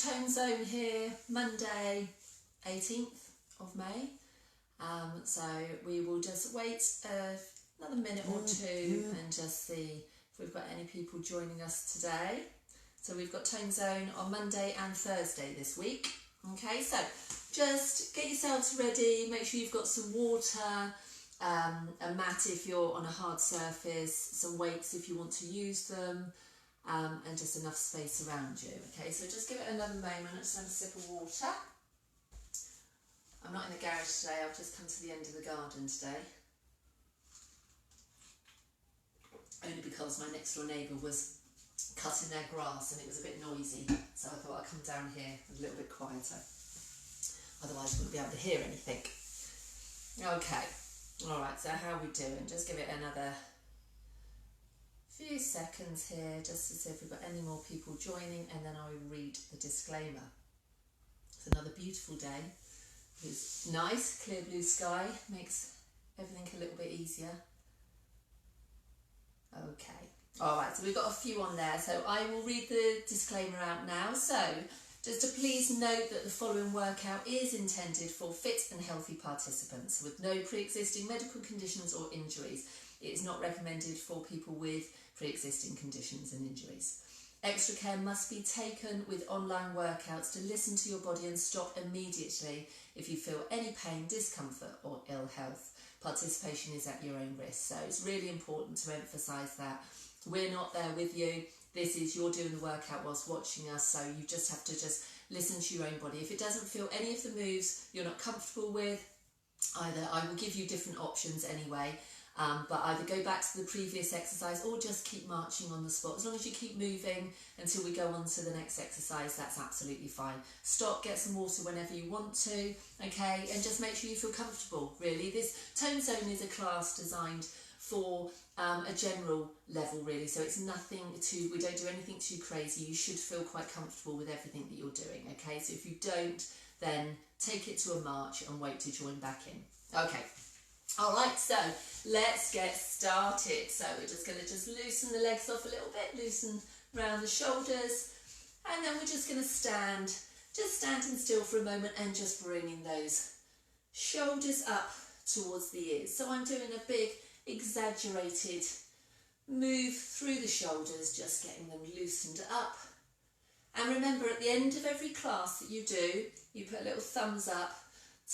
Tone Zone here, Monday 18th of May. So we will just wait another minute or two and just see if we've got any people joining us today. So we've got Tone Zone on Monday and Thursday this week. Okay, so just get yourselves ready, make sure you've got some water, a mat if you're on a hard surface, some weights if you want to use them, and just enough space around you. Okay, so just give it another moment, just have a sip of water. I'm not in the garage today, I've just come to the end of the garden today. Only because my next door neighbour was cutting their grass and it was a bit noisy, so I thought I'd come down here a little bit quieter. Otherwise you wouldn't be able to hear anything. Okay, alright, so how are we doing? Just give it another few seconds here just to see if we've got any more people joining, and then I will read the disclaimer. It's another beautiful day. It's nice, clear blue sky, makes everything a little bit easier. Okay, alright, so we've got a few on there, so I will read the disclaimer out now. So, just to please note that the following workout is intended for fit and healthy participants with no pre-existing medical conditions or injuries. It is not recommended for people with pre-existing conditions and injuries. Extra care must be taken with online workouts to listen to your body and stop immediately if you feel any pain, discomfort or ill health. Participation is at your own risk. So it's really important to emphasise that. We're not there with you. This is, you're doing the workout whilst watching us, so you just have to just listen to your own body. If it doesn't feel any of the moves you're not comfortable with, either I will give you different options anyway, but either go back to the previous exercise or just keep marching on the spot. As long as you keep moving until we go on to the next exercise, that's absolutely fine. Stop, get some water whenever you want to, okay, and just make sure you feel comfortable, really. This Tone Zone is a class designed for a general level, really, so it's nothing too, we don't do anything too crazy. You should feel quite comfortable with everything that you're doing, okay? So if you don't, then take it to a march and wait to join back in. Okay, all right, so let's get started. So we're just going to loosen the legs off a little bit, loosen around the shoulders, and then we're just going to stand, just standing still for a moment and just bringing those shoulders up towards the ears. So I'm doing a big exaggerated move through the shoulders, just getting them loosened up. And remember, at the end of every class that you do, you put a little thumbs up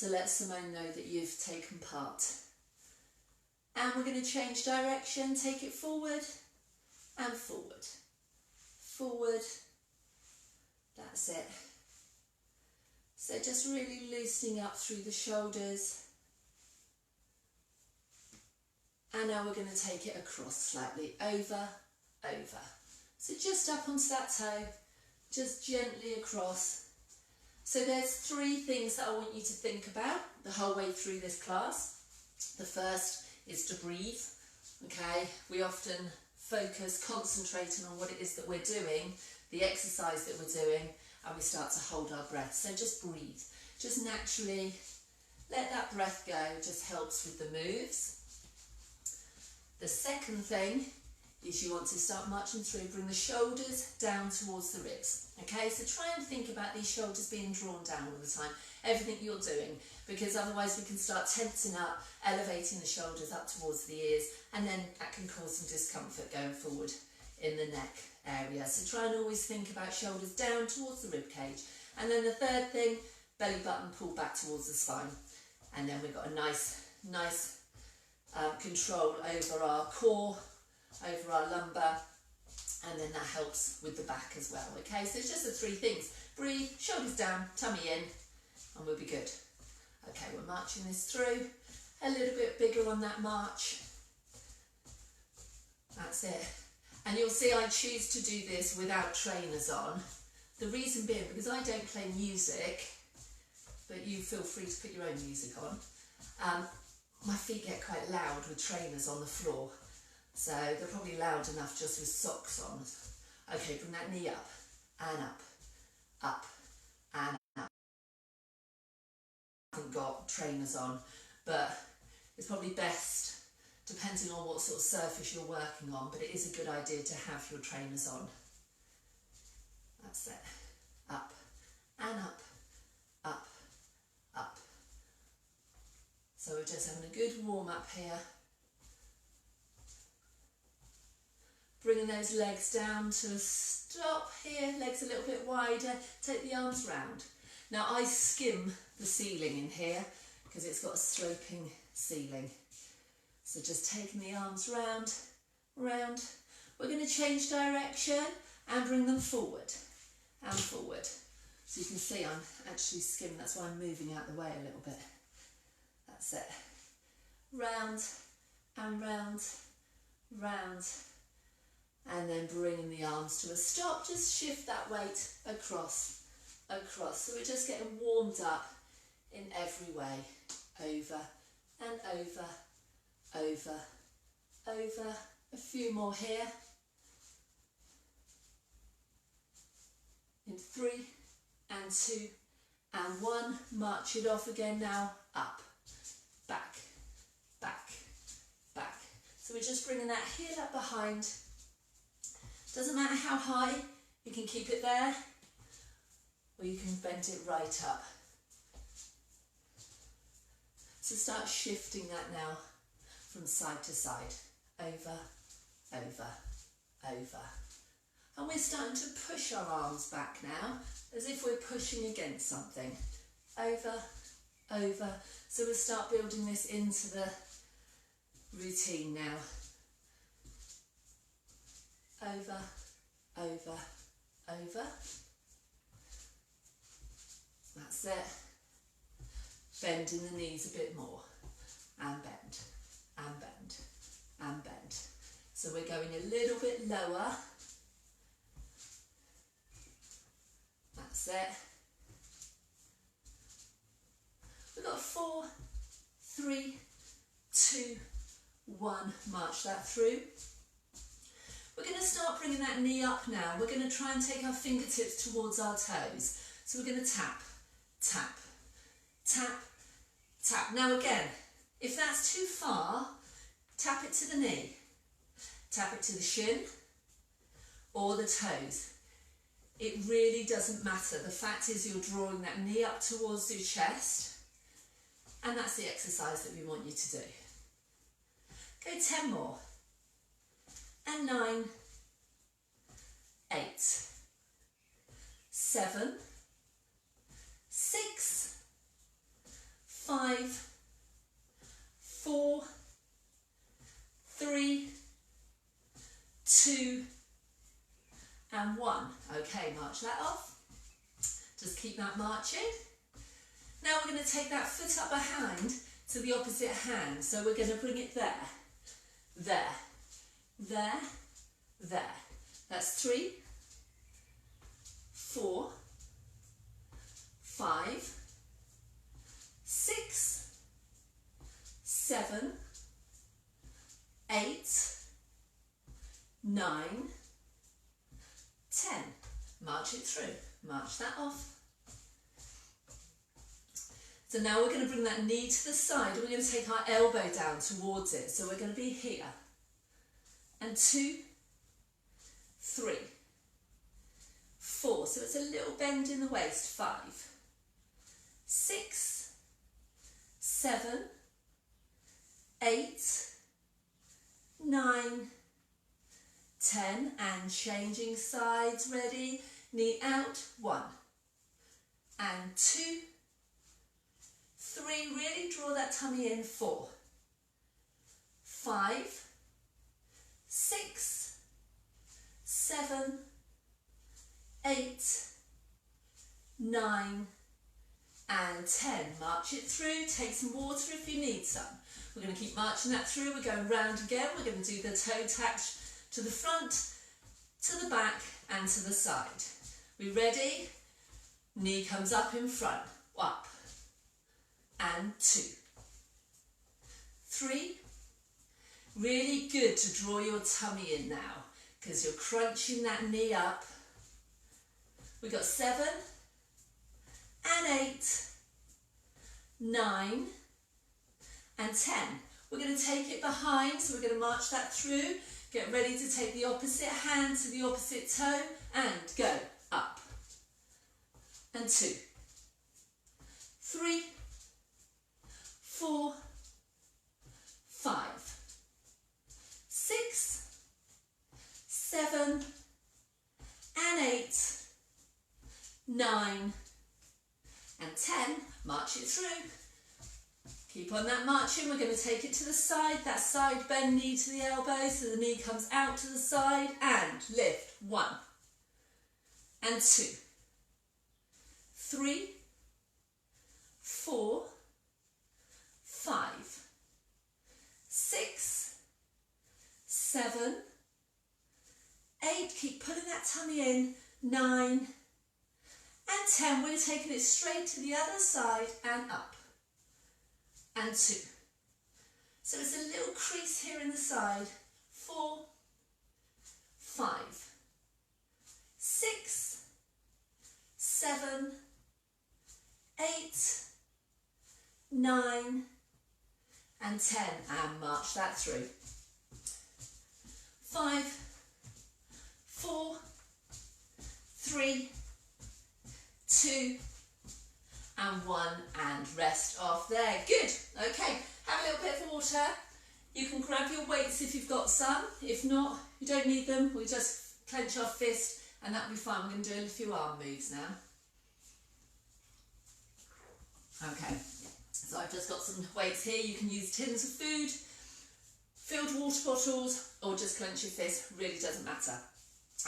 to let Simone know that you've taken part. And we're going to change direction, take it forward and forward, forward, that's it. So just really loosening up through the shoulders. And now we're going to take it across slightly, over, over. So just up onto that toe, just gently across. So there's three things that I want you to think about the whole way through this class. The first is to breathe, okay? We often focus, concentrating on what it is that we're doing, the exercise that we're doing, and we start to hold our breath. So just breathe, just naturally let that breath go, just helps with the moves. The second thing is you want to start marching through, bring the shoulders down towards the ribs. Okay, so try and think about these shoulders being drawn down all the time, everything you're doing, because otherwise we can start tensing up, elevating the shoulders up towards the ears, and then that can cause some discomfort going forward in the neck area. So try and always think about shoulders down towards the rib cage. And then the third thing, belly button pulled back towards the spine. And then we've got a nice control over our core, over our lumbar, and then that helps with the back as well. Okay, so it's just the three things. Breathe, shoulders down, tummy in, and we'll be good. Okay, we're marching this through. A little bit bigger on that march. That's it. And you'll see I choose to do this without trainers on. The reason being, because I don't play music, but you feel free to put your own music on. My feet get quite loud with trainers on the floor, so they're probably loud enough just with socks on. Okay, bring that knee up and up, up and up. I haven't got trainers on, but it's probably best, depending on what sort of surface you're working on, but it is a good idea to have your trainers on. That's it. Up and up, up, up. So we're just having a good warm up here. Bringing those legs down to a stop here, legs a little bit wider, take the arms round. Now I skim the ceiling in here because it's got a sloping ceiling. So just taking the arms round, round. We're going to change direction and bring them forward and forward. So you can see I'm actually skimming, that's why I'm moving out the way a little bit. That's it. Round and round, round. And then bringing the arms to a stop, just shift that weight across, across. So we're just getting warmed up in every way. Over and over, over, over. A few more here. In 3 and 2 and 1. March it off again now. Up, back, back, back. So we're just bringing that heel up behind. Doesn't matter how high, you can keep it there or you can bend it right up. So start shifting that now from side to side, over, over, over. And we're starting to push our arms back now, as if we're pushing against something. Over, over. So we'll start building this into the routine now. Over, over, over. That's it. Bending the knees a bit more. And bend, and bend, and bend. So we're going a little bit lower. That's it. We've got 4, 3, 2, 1. March that through. We're going to start bringing that knee up now. We're going to try and take our fingertips towards our toes. So we're going to tap, tap, tap, tap. Now again, if that's too far, tap it to the knee. Tap it to the shin or the toes. It really doesn't matter. The fact is you're drawing that knee up towards your chest, and that's the exercise that we want you to do. Go 10 more. And 9, 8, 7, 6, 5, 4, 3, 2, and 1. Okay, march that off. Just keep that marching. Now we're going to take that foot up behind to the opposite hand. So we're going to bring it there, there, there, there. That's 3, 4, 5, 6, 7, 8, 9, 10. March it through. March that off. So now we're going to bring that knee to the side and we're going to take our elbow down towards it. So we're going to be here. And 2, 3, 4. So it's a little bend in the waist. 5, 6, 7, 8, 9, 10. And changing sides. Ready? Knee out. 1 and 2, 3. Really draw that tummy in. 4, 5, 6, 7, 8, 9 and 10. March it through. Take some water if you need some. We're going to keep marching that through. We're going round again. We're going to do the toe touch to the front, to the back and to the side. We ready? Knee comes up in front. Up and 2, 3. Really good to draw your tummy in now because you're crunching that knee up. We've got 7 and 8, 9 and 10. We're going to take it behind, so we're going to march that through. Get ready to take the opposite hand to the opposite toe and go up and 2, 3, 4, 5, 6, 7 and 8, 9 and 10. March it through. Keep on that marching. We're going to take it to the side. That side bend knee to the elbow so the knee comes out to the side and lift. 1 and 2, 3, 4, 5, 6, 7, 8. Keep pulling that tummy in. 9 and 10. We're taking it straight to the other side and up. And 2. So it's a little crease here in the side. 4, 5, 6, 7, 8, 9 and 10. And march that through. 5, 4, 3, 2 and 1 and rest off there. Good. Okay, have a little bit of water. You can grab your weights if you've got some. If not, you don't need them. We just clench our fist and that'll be fine. We're going to do a few arm moves now. Okay, so I've just got some weights here. You can use tins of food, filled water bottles, or just clench your fist. Really doesn't matter.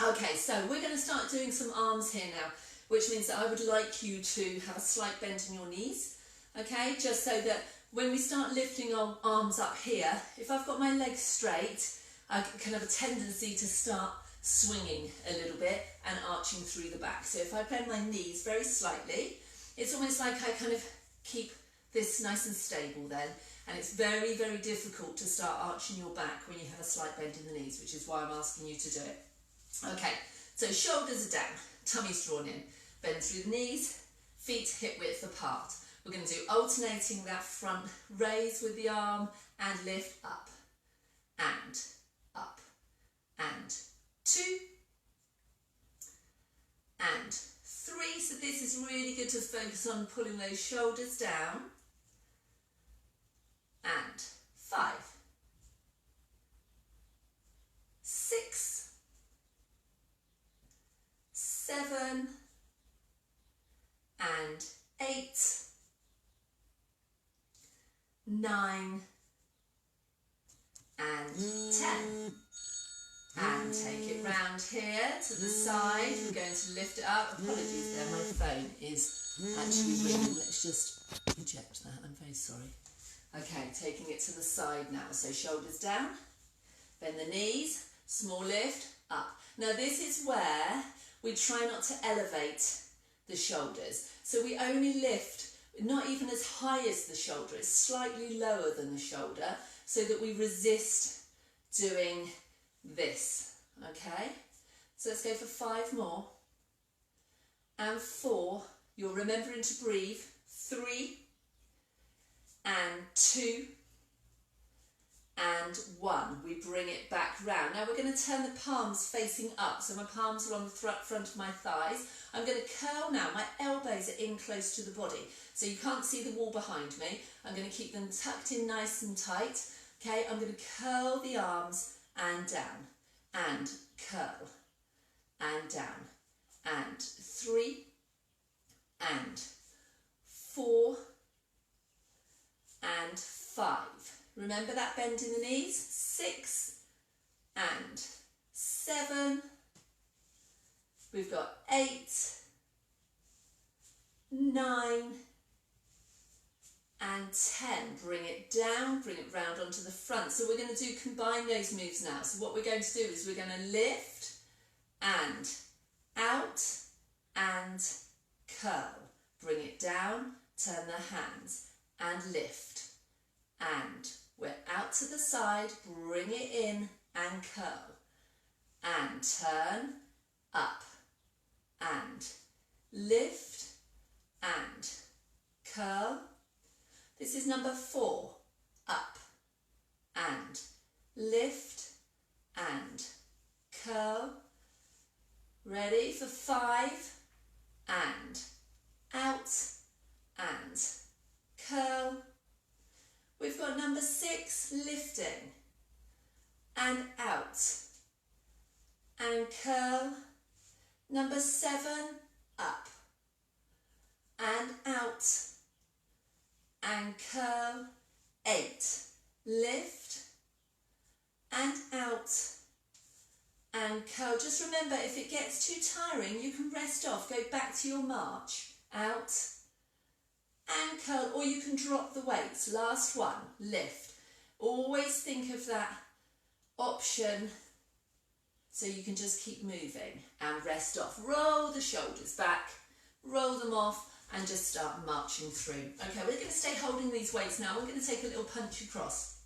Okay, so we're going to start doing some arms here now, which means that I would like you to have a slight bend in your knees, okay, just so that when we start lifting our arms up here, if I've got my legs straight, I can have a tendency to start swinging a little bit and arching through the back. So if I bend my knees very slightly, it's almost like I kind of keep this nice and stable then, and it's very, very difficult to start arching your back when you have a slight bend in the knees, which is why I'm asking you to do it. Okay, so shoulders are down, tummy's drawn in, bend through the knees, feet hip width apart. We're going to do alternating that front raise with the arm and lift up and 2 and 3. So this is really good to focus on pulling those shoulders down, and 5, 6, 7 and 8, 9 and 10. And take it round here to the side. We're going to lift it up. Apologies there, my phone is actually ringing. Let's just eject that. I'm very sorry. Okay, taking it to the side now. So shoulders down, bend the knees, small lift, up. Now this is where we try not to elevate the shoulders. So we only lift not even as high as the shoulder, it's slightly lower than the shoulder, so that we resist doing this. Okay, so let's go for 5 more and 4. You're remembering to breathe. 3 and 2 and 1. We bring it back round. Now we're going to turn the palms facing up, so my palms are on the front of my thighs. I'm going to curl now. My elbows are in close to the body, so you can't see the wall behind me. I'm going to keep them tucked in nice and tight. Okay, I'm going to curl the arms and down and curl and down, and 3 and 4 and 5. Remember that bend in the knees. 6 and 7. We've got 8, 9 and 10. Bring it down, bring it round onto the front. So we're going to combine those moves now. So what we're going to do is we're going to lift and out and curl. Bring it down, turn the hands and lift. And we're out to the side, bring it in and curl. And turn, up and lift and curl. This is number 4. Up and lift and curl. Ready for 5 and out and curl. We've got number 6, lifting and out and curl. Number 7, up and out and curl. 8, lift and out and curl. Just remember, if it gets too tiring, you can rest off, go back to your march. Out and curl, or you can drop the weights. Last one, lift. Always think of that option so you can just keep moving and rest off. Roll the shoulders back, roll them off, and just start marching through. Okay, we're going to stay holding these weights now. We're going to take a little punch across.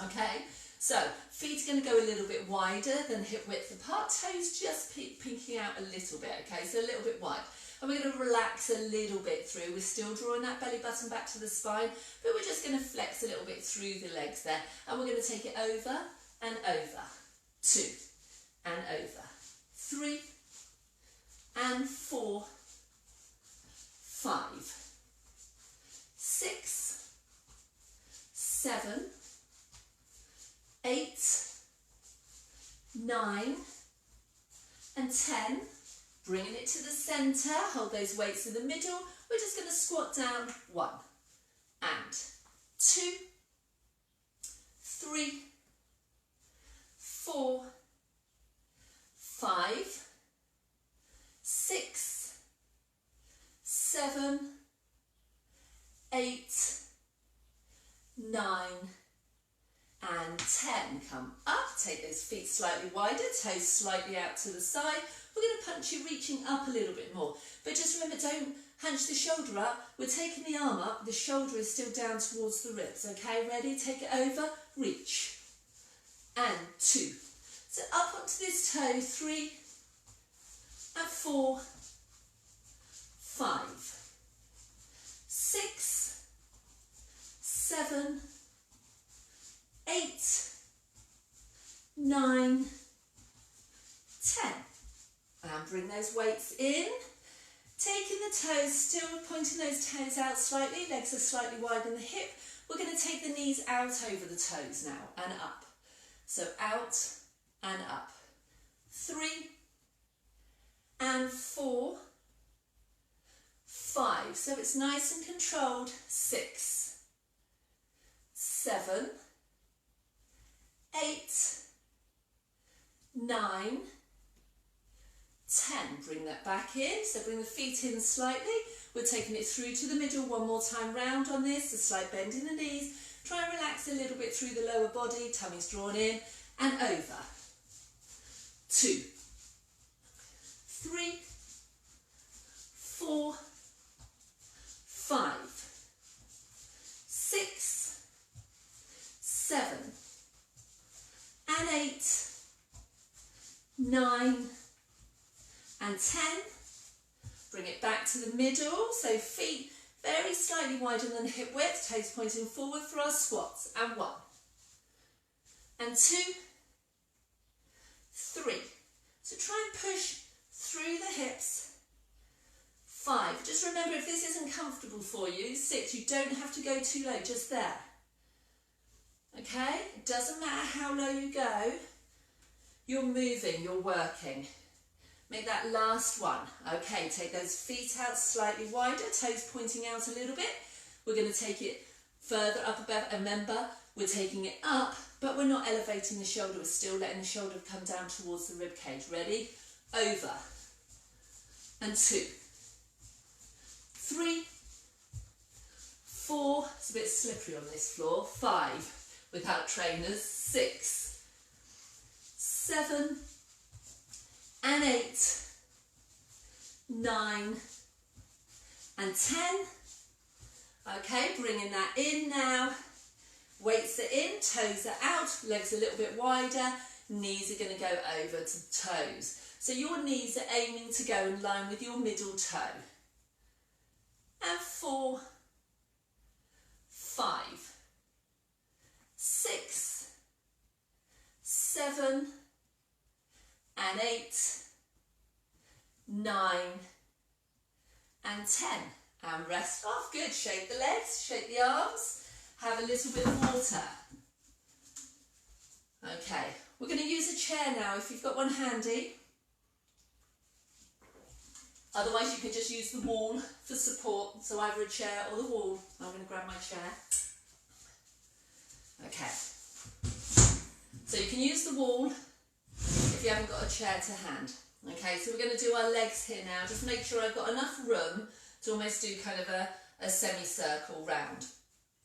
Okay, so feet are going to go a little bit wider than hip width apart, toes just pinking out a little bit. Okay, so a little bit wide. And we're going to relax a little bit through. We're still drawing that belly button back to the spine, but we're just going to flex a little bit through the legs there. And we're going to take it over and over. 2 and over. 3 and 4. 5, 6, 7, 8, 9 and 10. Bringing it to the centre, hold those weights in the middle. We're just going to squat down. 1 and 2, 3, 4, 5, 6, 7, 8, 9 and 10. Come up, take those feet slightly wider, toes slightly out to the side. We're going to punch you reaching up a little bit more. But just remember, don't hunch the shoulder up. We're taking the arm up, the shoulder is still down towards the ribs. Okay, ready? Take it over, reach. And 2. So up onto this toe, 3 and 4, 5, 6, 7, 8, 9, 10. And bring those weights in. Taking the toes, still pointing those toes out slightly, legs are slightly wide in the hip. We're going to take the knees out over the toes now and up. So out and up. 3 and 4, 5. So it's nice and controlled. 6, 7, 8, 9, 10. Bring that back in, so bring the feet in slightly. We're taking it through to the middle one more time round on this, a slight bend in the knees. Try and relax a little bit through the lower body, tummy's drawn in, and over. 2, 3, 4, 5, 6, 7, and 8, 9, and 10. Bring it back to the middle, so feet very slightly wider than hip width, toes pointing forward for our squats. And 1, and 2, 3. So try and push through the hips. 5. Just remember, if this isn't comfortable for you, 6. You don't have to go too low, just there. Okay? It doesn't matter how low you go. You're moving, you're working. Make that last one. Okay, take those feet out slightly wider, toes pointing out a little bit. We're going to take it further up above. Remember, we're taking it up, but we're not elevating the shoulder. We're still letting the shoulder come down towards the rib cage. Ready? Over. And 2, 3, 4. It's a bit slippery on this floor. 5, without trainers. 6, 7, and 8, 9, and 10. Okay, bringing that in now. Weights are in, toes are out, legs a little bit wider, knees are going to go over to toes. So your knees are aiming to go in line with your middle toe. And 4, 5, 6, 7, and 8, 9, and 10. and rest off. Good. Shake the legs, shake the arms, have a little bit of water. Okay, we're going to use a chair now if you've got one handy. Otherwise you can just use the wall for support, so either a chair or the wall. I'm going to grab my chair. Okay, so you can use the wall if you haven't got a chair to hand. Okay, so we're going to do our legs here now. Just make sure I've got enough room to almost do kind of a semicircle round.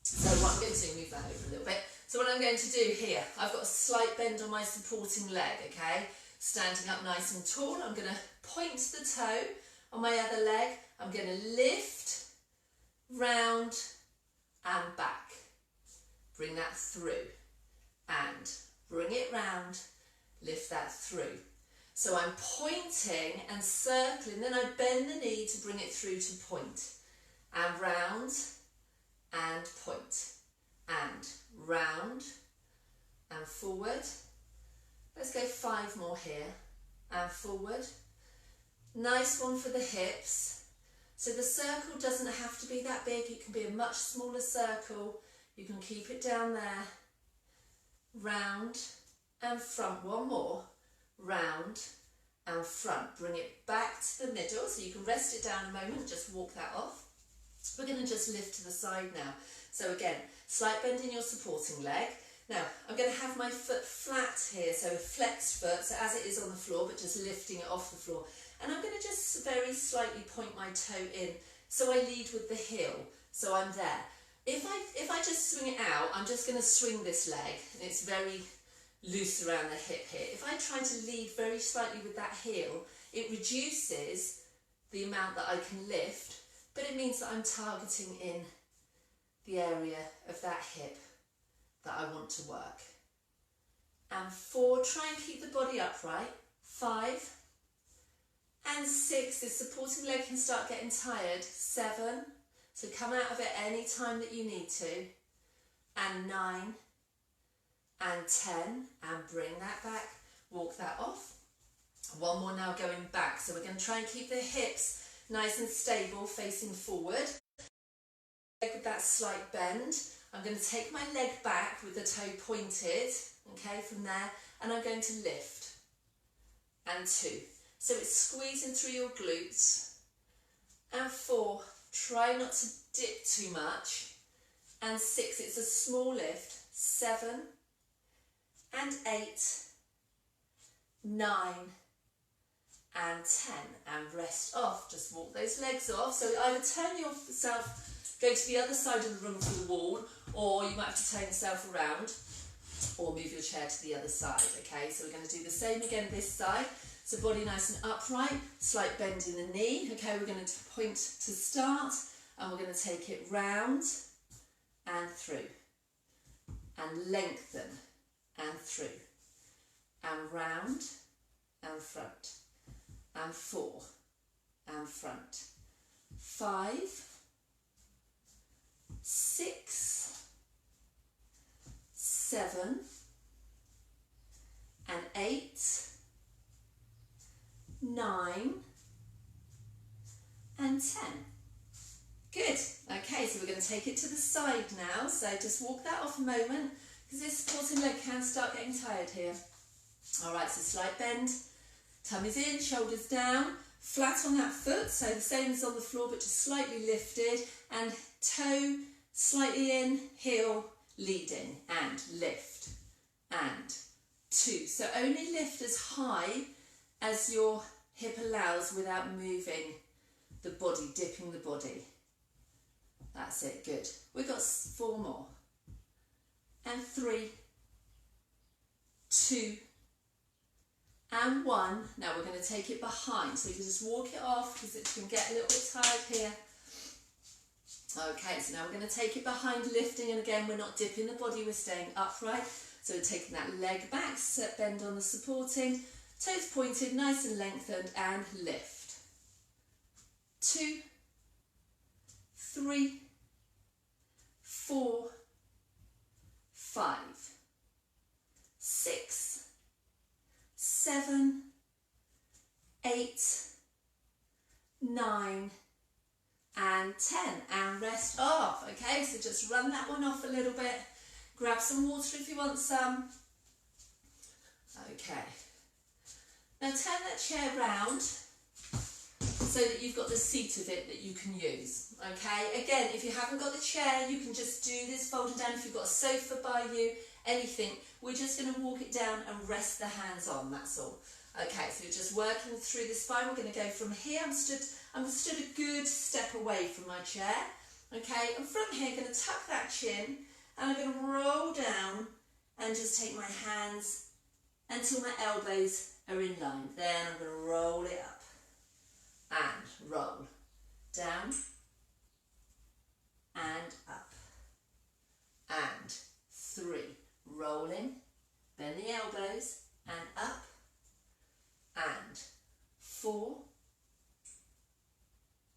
So what I'm going to do, move that over a little bit. So what I'm going to do here, I've got a slight bend on my supporting leg, okay? Standing up nice and tall, I'm going to point the toe on my other leg. I'm going to lift, round and back. Bring that through and bring it round, lift that through. So I'm pointing and circling, then I bend the knee to bring it through to point. And round and point. And round and forward. Let's go 5 more here. And forward. Nice one for the hips. So the circle doesn't have to be that big. It can be a much smaller circle. You can keep it down there. Round and front. One more. Round and front. Bring it back to the middle, so you can rest it down a moment, just walk that off. We're going to just lift to the side now. So again, slight bend in your supporting leg. Now, I'm going to have my foot flat here, so a flexed foot, so as it is on the floor, but just lifting it off the floor. And I'm going to just very slightly point my toe in, so I lead with the heel, so I'm there. If I just swing it out, I'm just going to swing this leg, and it's very loose around the hip here. If I try to lead very slightly with that heel, it reduces the amount that I can lift, but it means that I'm targeting in the area of that hip that I want to work. And 4, try and keep the body upright. 5 and 6, this supporting leg can start getting tired. 7, so come out of it any time that you need to. And 9 and 10, and bring that back, walk that off. 1 more now going back, so we're going to try and keep the hips nice and stable, facing forward. With that slight bend, I'm going to take my leg back with the toe pointed, okay, from there, and I'm going to lift. And 2, so it's squeezing through your glutes. And 4, try not to dip too much. And 6, it's a small lift. 7 and 8, 9 and 10, and rest off. Just walk those legs off. So either turn yourself, go to the other side of the room for the wall, or you might have to turn yourself around or move your chair to the other side. Okay, so we're going to do the same again this side. So body nice and upright, slight bend in the knee. Okay, we're going to point to start, and we're going to take it round and through, and lengthen and through, and round and front, and 4 and front. 5, 6, 7 and 8, 9 and 10. Good. Okay, so we're going to take it to the side now. So just walk that off a moment, because this supporting leg can start getting tired here. All right, so slight bend, tummy's in, shoulders down, flat on that foot, so the same as on the floor, but just slightly lifted, and toe slightly in, heel leading, and lift, and 2. So only lift as high as your hip allows without moving the body, dipping the body. That's it, good. We've got 4 more. And 3, 2, and 1. Now we're going to take it behind, so you can just walk it off, because it can get a little bit tired here. Okay, so now we're going to take it behind, lifting, and again we're not dipping the body, we're staying upright. So we're taking that leg back, bend on the supporting, toes pointed, nice and lengthened, and lift. 2, 3, 4, 5, 6, 7, 8, 9, and 10, and rest off. Okay, so just run that one off a little bit. Grab some water if you want some. Okay. Now turn that chair round so that you've got the seat of it that you can use. Okay, again, if you haven't got the chair, you can just do this folding down. If you've got a sofa by you, anything, we're just going to walk it down and rest the hands on, that's all. Okay, so we're just working through the spine. We're going to go from here. I'm stood a good step away from my chair. Okay, and from here, I'm going to tuck that chin and I'm going to roll down and just take my hands until my elbows are in line. Then I'm going to roll it up and roll down and up and 3, rolling, bend the elbows and up and 4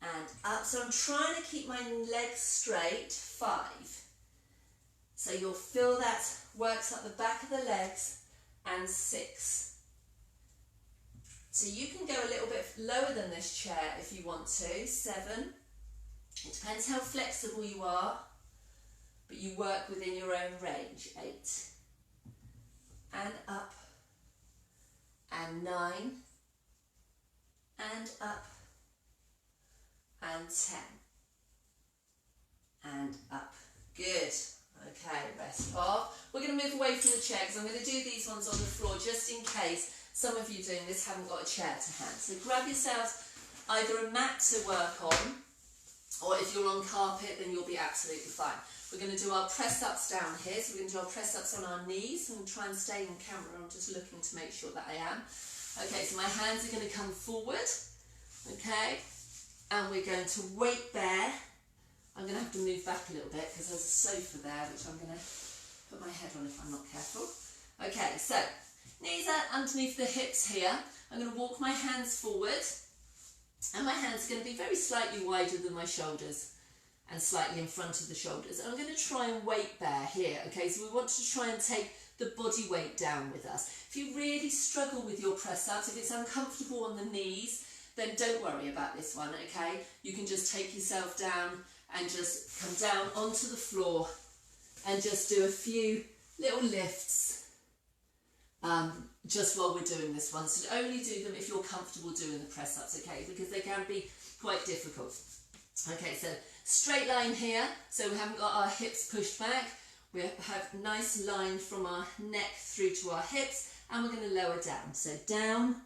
and up. So I'm trying to keep my legs straight. 5. So you'll feel that works up the back of the legs. And 6. So you can go a little bit lower than this chair if you want to. 7. It depends how flexible you are, but you work within your own range. 8. And up. And 9. And up. And 10. And up. Good. Okay, rest off. We're going to move away from the chair because I'm going to do these ones on the floor just in case some of you doing this haven't got a chair to hand. So grab yourselves either a mat to work on, or if you're on carpet then you'll be absolutely fine. We're going to do our press-ups down here. So we're going to do our press-ups on our knees. I'm trying to stay in camera. I'm just looking to make sure that I am. Okay, so my hands are going to come forward. Okay, and we're going to weight bear. I'm going to have to move back a little bit because there's a sofa there which I'm going to put my head on if I'm not careful. Okay, so knees are underneath the hips here. I'm going to walk my hands forward and my hands are going to be very slightly wider than my shoulders and slightly in front of the shoulders. And I'm going to try and weight bear here. Okay, so we want to try and take the body weight down with us. If you really struggle with your press-ups, if it's uncomfortable on the knees, then don't worry about this one, okay? You can just take yourself down and just come down onto the floor and just do a few little lifts just while we're doing this one. So only do them if you're comfortable doing the press-ups, okay, because they can be quite difficult. Okay, so straight line here, so we haven't got our hips pushed back. We have a nice line from our neck through to our hips, and we're going to lower down. So down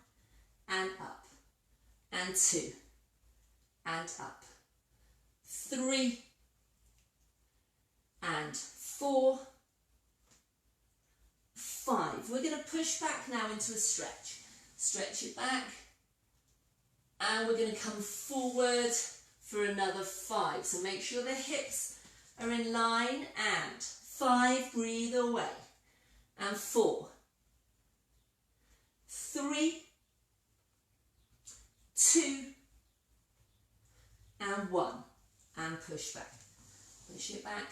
and up, and 2 and up, 3 and 4, 5. We're going to push back now into a stretch. Stretch it back, and we're going to come forward for another 5. So make sure the hips are in line, and 5, breathe away, and 4, 3, 2 and 1, and push back. Push it back.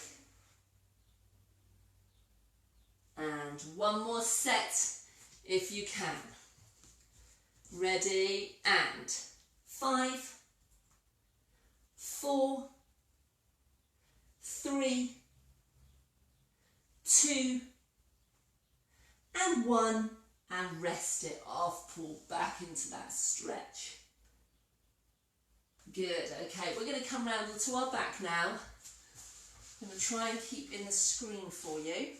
And one more set if you can. Ready, and 5, 4, 3, 2 and 1, and rest it off. Pull back into that stretch. Good, okay, we're going to come round to our back now. I'm going to try and keep in the screen for you.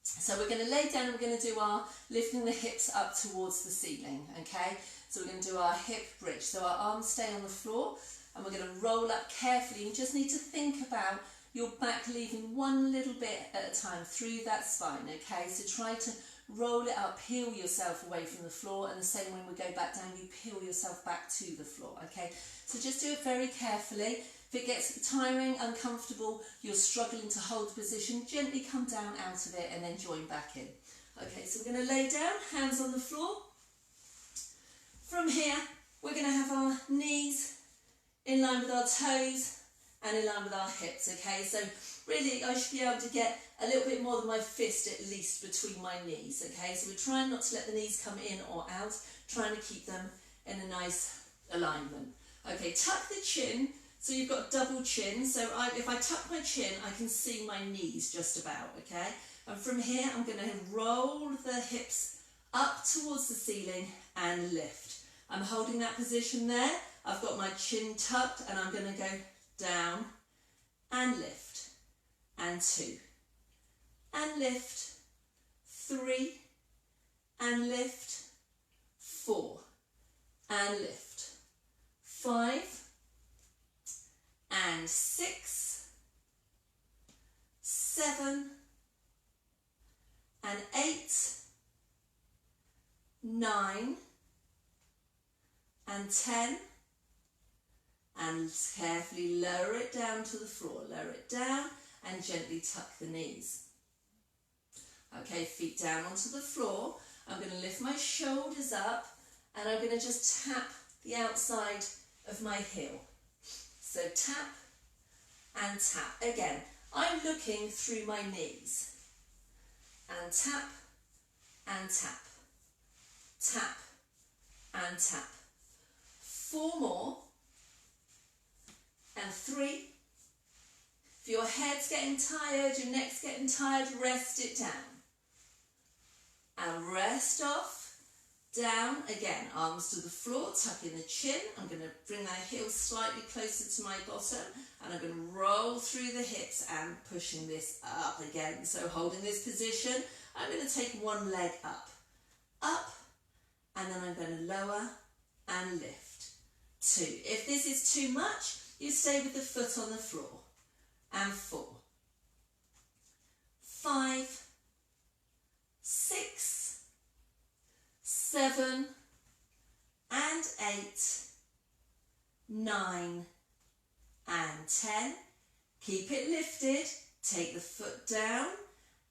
So we're going to lay down and we're going to do our lifting the hips up towards the ceiling, okay? So we're going to do our hip bridge. So our arms stay on the floor and we're going to roll up carefully. You just need to think about your back leaving one little bit at a time through that spine, okay? So try to roll it up, peel yourself away from the floor, and the same when we go back down, you peel yourself back to the floor, okay? So just do it very carefully. If it gets tiring, uncomfortable, you're struggling to hold position, gently come down out of it and then join back in. Okay, so we're going to lay down, hands on the floor. From here, we're going to have our knees in line with our toes and in line with our hips, okay? So really, I should be able to get a little bit more than my fist at least between my knees, okay? So we're trying not to let the knees come in or out, trying to keep them in a nice alignment. Okay, tuck the chin So you've got double chin. So if I tuck my chin, I can see my knees just about, okay? And from here, I'm going to roll the hips up towards the ceiling and lift. I'm holding that position there. I've got my chin tucked and I'm going to go down and lift. And 2. And lift. 3. And lift. 4. And lift. 5. And 6. 7. And 8. 9. And 10. And carefully lower it down to the floor. Lower it down and gently tuck the knees. Okay, feet down onto the floor. I'm going to lift my shoulders up and I'm going to just tap the outside of my heel. So tap and tap. Again, I'm looking through my knees. And tap and tap. Tap and tap. 4 more. And 3. If your head's getting tired, your neck's getting tired, rest it down. And rest off, down, again, arms to the floor, tuck in the chin. I'm going to bring that heel slightly closer to my bottom and I'm going to roll through the hips and pushing this up again. So holding this position, I'm going to take one leg up, and then I'm going to lower and lift. 2. If this is too much, you stay with the foot on the floor. And 4. 5. 6. 7. And 8. 9. And 10. Keep it lifted. Take the foot down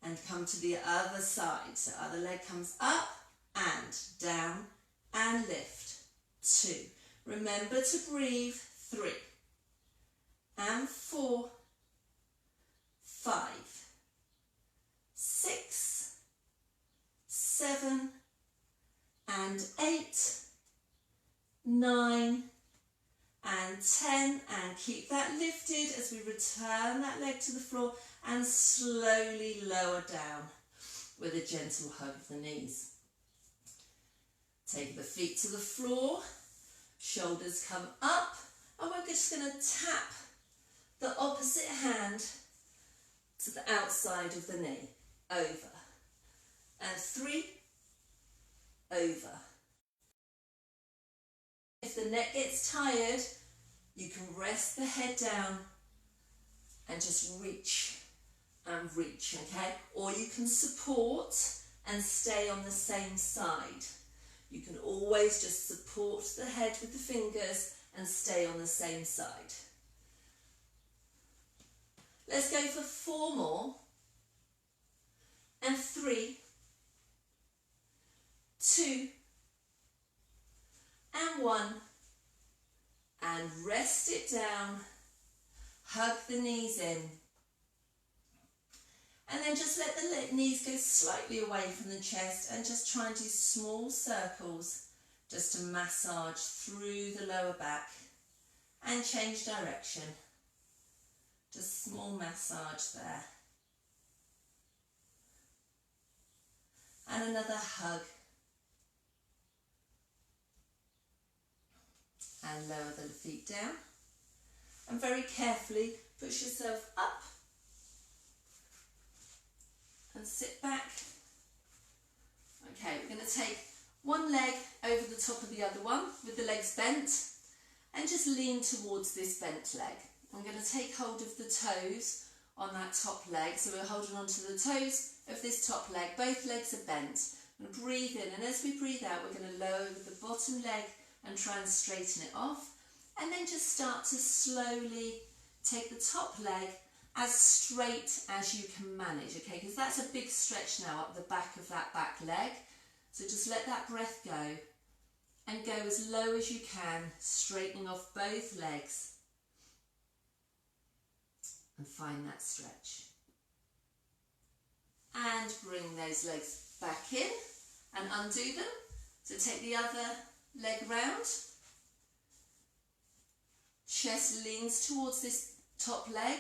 and come to the other side. So other leg comes up and down and lift. 2. Remember to breathe. 3. And 4, 5, 6, 7, and 8, 9, and 10, and keep that lifted as we return that leg to the floor and slowly lower down with a gentle hug of the knees. Take the feet to the floor, shoulders come up, and we're just going to tap the opposite hand to the outside of the knee, over, and 3, over. If the neck gets tired, you can rest the head down and just reach and reach, okay? Or you can support and stay on the same side. You can always just support the head with the fingers and stay on the same side. Let's go for 4 more. And 3, 2, and 1. And rest it down. Hug the knees in. And then just let the knees go slightly away from the chest and just try and do small circles just to massage through the lower back and change direction. Just small massage there. And another hug. And lower the feet down. And very carefully push yourself up. And sit back. Okay, we're going to take one leg over the top of the other one with the legs bent. And just lean towards this bent leg. I'm going to take hold of the toes on that top leg. So we're holding on to the toes of this top leg. Both legs are bent. And breathe in. And as we breathe out, we're going to lower the bottom leg and try and straighten it off. And then just start to slowly take the top leg as straight as you can manage. Okay, because that's a big stretch now up the back of that back leg. So just let that breath go. And go as low as you can, straightening off both legs. And find that stretch. And bring those legs back in and undo them. So take the other leg round. Chest leans towards this top leg.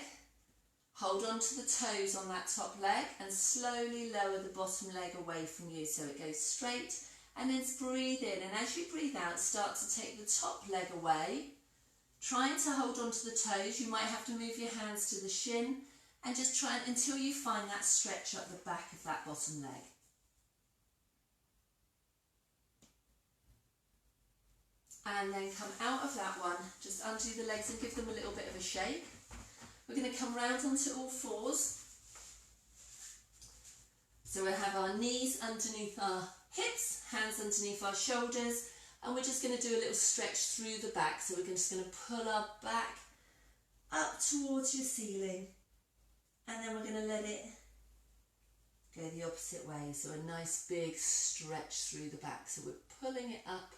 Hold on to the toes on that top leg and slowly lower the bottom leg away from you so it goes straight, and then breathe in, and as you breathe out start to take the top leg away, trying to hold on to the toes. You might have to move your hands to the shin and just try until you find that stretch up the back of that bottom leg. And then come out of that one, just undo the legs and give them a little bit of a shake. We're going to come round onto all fours. So we'll have our knees underneath our hips, hands underneath our shoulders, and we're just going to do a little stretch through the back. So we're just going to pull our back up towards your ceiling, and then we're going to let it go the opposite way. So a nice big stretch through the back. So we're pulling it up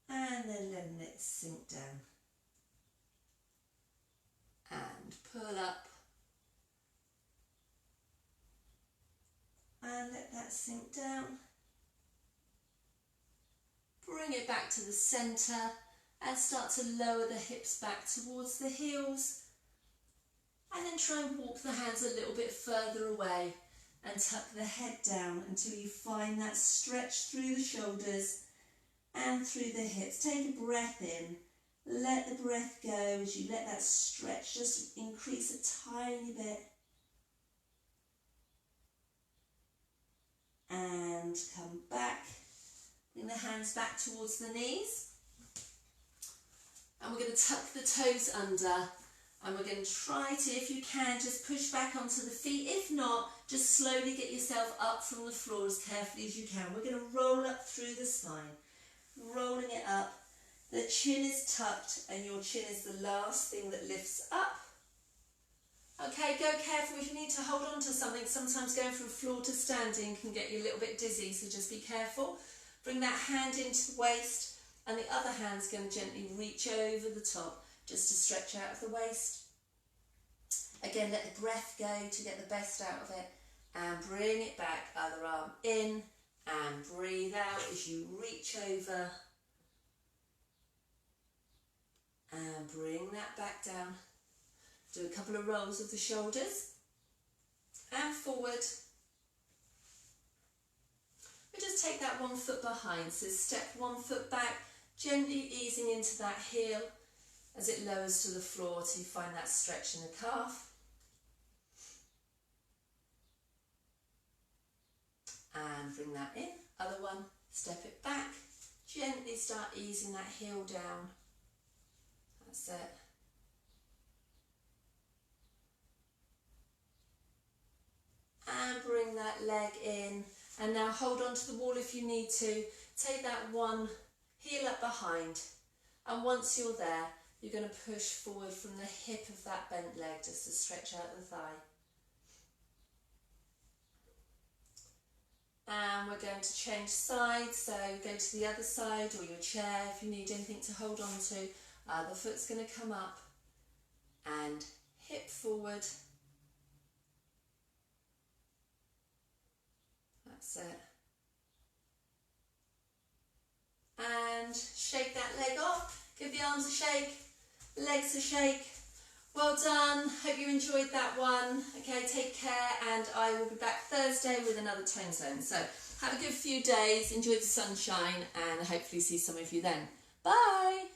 and then letting it sink down. And pull up and let that sink down. Bring it back to the centre and start to lower the hips back towards the heels, and then try and walk the hands a little bit further away and tuck the head down until you find that stretch through the shoulders and through the hips. Take a breath in. Let the breath go as you let that stretch just increase a tiny bit. And come back. Bring the hands back towards the knees. And we're going to tuck the toes under. And we're going to try to, if you can, just push back onto the feet. If not, just slowly get yourself up from the floor as carefully as you can. We're going to roll up through the spine. Rolling it up. The chin is tucked and your chin is the last thing that lifts up. Okay, go careful if you need to hold on to something. Sometimes going from floor to standing can get you a little bit dizzy, so just be careful. Bring that hand into the waist and the other hand's going to gently reach over the top just to stretch out of the waist. Again, let the breath go to get the best out of it, and bring it back, other arm in, and breathe out as you reach over. And bring that back down. Do a couple of rolls of the shoulders and forward. We just take that 1 foot behind, so step 1 foot back, gently easing into that heel as it lowers to the floor till you find that stretch in the calf. And bring that in. Other one, step it back, gently start easing that heel down. That's it. And bring that leg in, and now hold on to the wall if you need to. Take that one heel up behind, and once you're there, you're going to push forward from the hip of that bent leg just to stretch out the thigh. And we're going to change sides, so go to the other side or your chair if you need anything to hold on to. The foot's going to come up and hip forward. That's it. And shake that leg off. Give the arms a shake, legs a shake. Well done. Hope you enjoyed that one. Okay, take care, and I will be back Thursday with another tone zone. So have a good few days, enjoy the sunshine, and hopefully see some of you then. Bye.